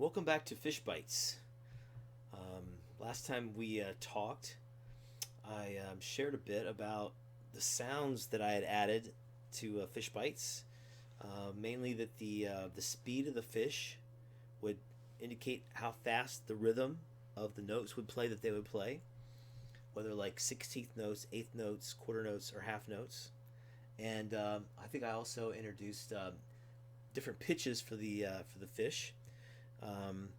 Welcome back to Fish Bites. Last time we talked, I shared a bit about the sounds that I had added to Fish Bites. Mainly that the speed of the fish would indicate how fast the rhythm of the notes would play that they would play, whether like 16th notes, eighth notes, quarter notes, or half notes. And I think I also introduced different pitches for the fish. Um,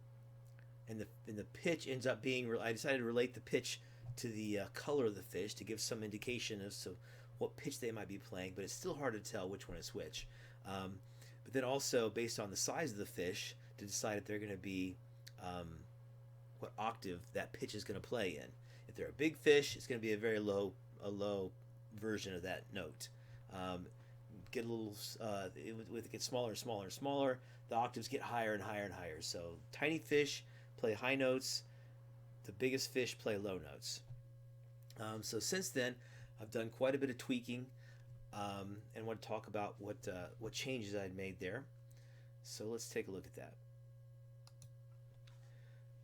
and the pitch ends up being. I decided to relate the pitch to the color of the fish to give some indication as to what pitch they might be playing, but it's still hard to tell which one is which. Um, but then also based on the size of the fish to decide if they're going to be what octave that pitch is going to play in. If they're a big fish, it's going to be a low version of that note. Um, get a little with it gets smaller and smaller and smaller, the octaves get higher and higher and higher. So tiny fish play high notes, the biggest fish play low notes. So since then, I've done quite a bit of tweaking, and want to talk about what changes I'd made there. So let's take a look at that.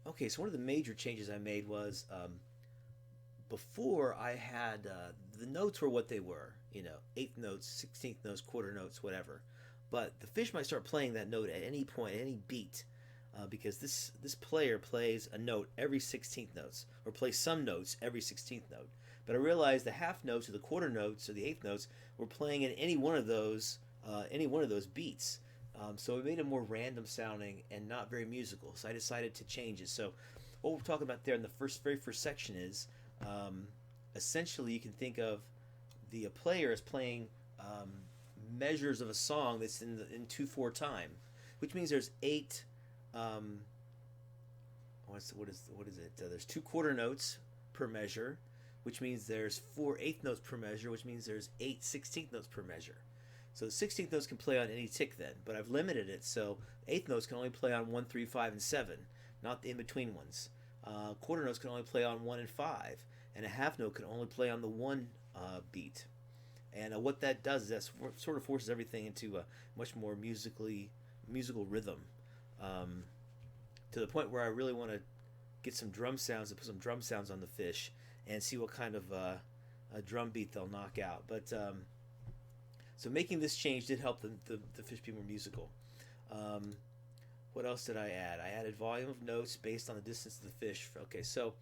Okay, so one of the major changes I made was before I had the notes were what they were, eighth notes, 16th notes, quarter notes, whatever. But the fish might start playing that note at any point, at any beat, because this player plays a note every 16th notes, or plays some notes every 16th note. But I realized the half notes or the quarter notes or the eighth notes were playing in any one of those beats. So it made it more random sounding and not very musical. So I decided to change it. So what we're talking about there in the very first section is essentially you can think of the player as playing measures of a song that's in 2/4 time, which means there's eight. What is it? There's two quarter notes per measure, which means there's four eighth notes per measure, which means there's eight 16th notes per measure. So the 16th notes can play on any tick then, but I've limited it so eighth notes can only play on 1, 3, 5, and 7, not the in between ones. Quarter notes can only play on 1 and 5, and a half note can only play on the one beat. And what that does is that sort of forces everything into a much more musical rhythm, to the point where I really want to get some drum sounds and put some drum sounds on the fish and see what kind of a drum beat they'll knock out. But so making this change did help the fish be more musical. What else did I add? I added volume of notes based on the distance of the fish. Okay, so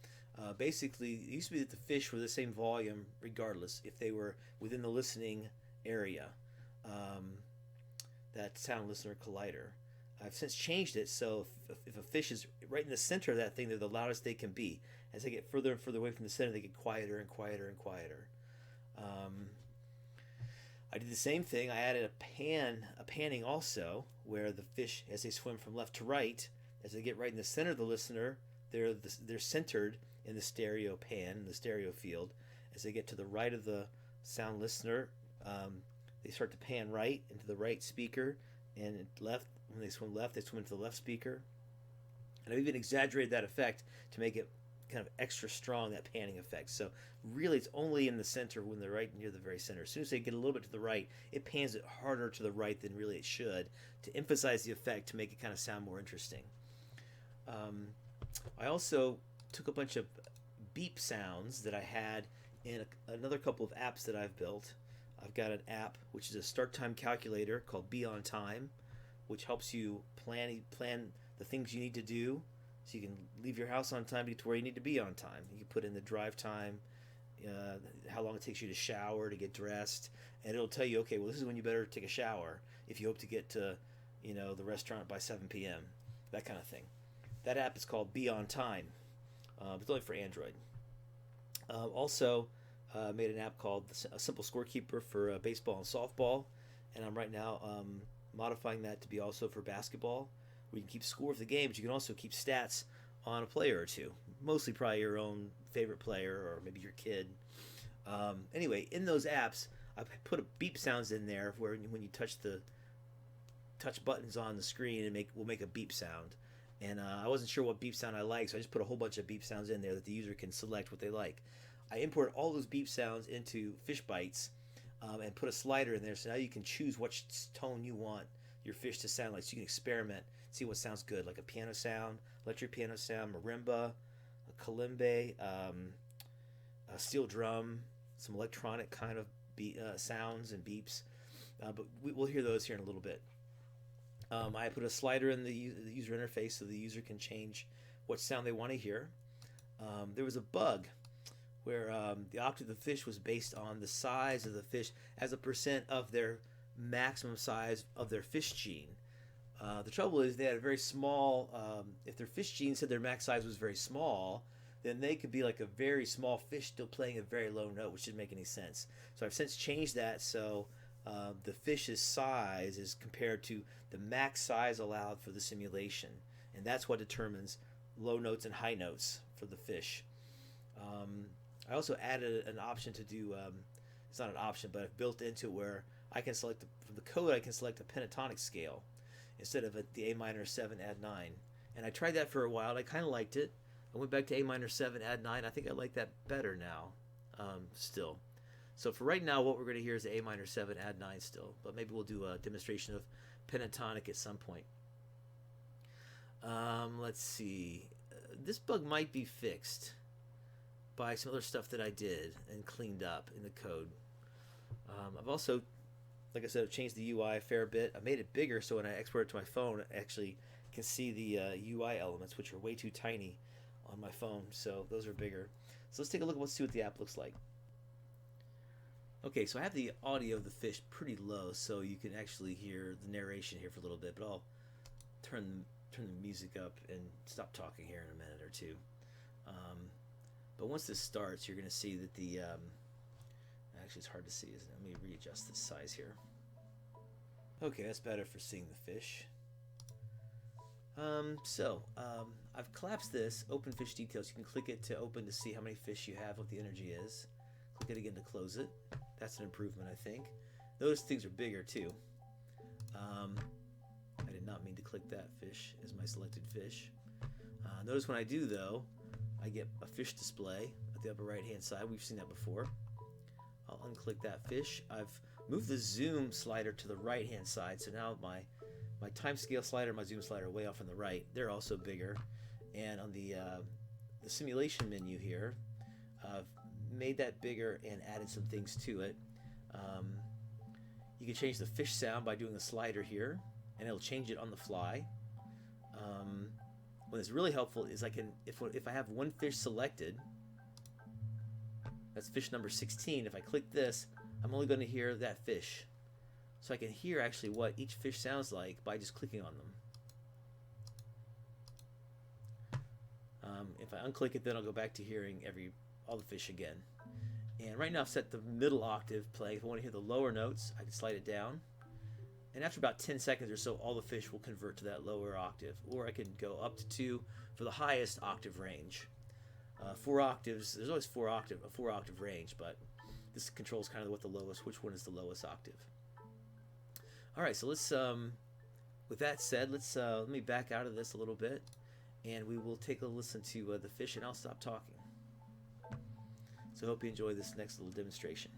basically, it used to be that the fish were the same volume regardless if they were within the listening area, that sound listener collider. I've since changed it so if a fish is right in the center of that thing, they're the loudest they can be. As they get further and further away from the center, they get quieter and quieter and quieter. I did the same thing. I added a panning also, where the fish, as they swim from left to right, as they get right in the center of the listener, they're centered in the stereo pan, the stereo field. As they get to the right of the sound listener, they start to pan right into the right speaker, and left. When they swim left, they swim into the left speaker. And I've even exaggerated that effect to make it kind of extra strong, that panning effect. So really it's only in the center, when they're right near the very center. As soon as they get a little bit to the right, it pans it harder to the right than really it should, to emphasize the effect, to make it kind of sound more interesting. I also took a bunch of beep sounds that I had in another couple of apps that I've built. I've got an app which is a start time calculator called Be On Time, which helps you plan the things you need to do, so you can leave your house on time to get to where you need to be on time. You can put in the drive time, how long it takes you to shower, to get dressed, and it'll tell you, okay, well, this is when you better take a shower if you hope to get to, the restaurant by 7 p.m., that kind of thing. That app is called Be On Time. It's only for Android. Also, made an app called A Simple Scorekeeper for baseball and softball, and I'm right now modifying that to be also for basketball, where you can keep score of the game, but you can also keep stats on a player or two. Mostly probably your own favorite player, or maybe your kid. Anyway, in those apps, I put beep sounds in there where when you touch buttons on the screen, will make a beep sound. And I wasn't sure what beep sound I liked, so I just put a whole bunch of beep sounds in there that the user can select what they like. I imported all those beep sounds into FishBites, and put a slider in there, so now you can choose which tone you want your fish to sound like, so you can experiment, see what sounds good, like a piano sound, electric piano sound, marimba, a kalimba, a steel drum, some electronic kind of sounds and beeps. But we'll hear those here in a little bit. I put a slider in the user interface so the user can change what sound they want to hear. There was a bug where the octave of the fish was based on the size of the fish as a percent of their maximum size of their FishGene. The trouble is they had a very small, if their FishGene said their max size was very small, then they could be like a very small fish still playing a very low note, which didn't make any sense. So I've since changed that so the fish's size is compared to the max size allowed for the simulation. And that's what determines low notes and high notes for the fish. I also added an option to do, it's not an option, but I've built into it where I can select, from the code, I can select a pentatonic scale instead of the A minor 7 add 9. And I tried that for a while, and I kind of liked it. I went back to A minor 7 add 9. I think I like that better now, still. So for right now, what we're going to hear is A minor 7 add 9 still, but maybe we'll do a demonstration of pentatonic at some point. Let's see. This bug might be fixed by some other stuff that I did and cleaned up in the code. I've also, like I said, I've changed the UI a fair bit. I made it bigger so when I export it to my phone, I actually can see the UI elements, which are way too tiny on my phone, so those are bigger. So let's take a look. Let's see what the app looks like. Okay, so I have the audio of the fish pretty low, so you can actually hear the narration here for a little bit, but I'll turn the music up and stop talking here in a minute or two. But once this starts, you're going to see that the actually it's hard to see, isn't it? Let me readjust this size here. Okay, that's better for seeing the fish. I've collapsed this, open fish details. You can click it to open to see how many fish you have, what the energy is. Click it again to close it. That's an improvement, I think. Notice things are bigger too. I did not mean to click that fish as my selected fish. Notice when I do though, I get a fish display at the upper right hand side. We've seen that before. I'll unclick that fish. I've moved the zoom slider to the right hand side, so now my time scale slider and my zoom slider are way off on the right. They're also bigger. And on the simulation menu here, I've made that bigger and added some things to it. You can change the fish sound by doing the slider here, and it'll change it on the fly. What is really helpful is I can, if I have one fish selected, that's fish number 16. If I click this, I'm only going to hear that fish. So I can hear actually what each fish sounds like by just clicking on them. If I unclick it, then I'll go back to hearing all the fish again. And right now I've set the middle octave play. If I want to hear the lower notes, I can slide it down. And after about 10 seconds or so, all the fish will convert to that lower octave. Or I can go up to 2 for the highest octave range. 4 octaves, there's always a 4 octave range, but this controls kind of which one is the lowest octave. All right, so let's, with that said, let me back out of this a little bit, and we will take a listen to the fish, and I'll stop talking. So I hope you enjoy this next little demonstration.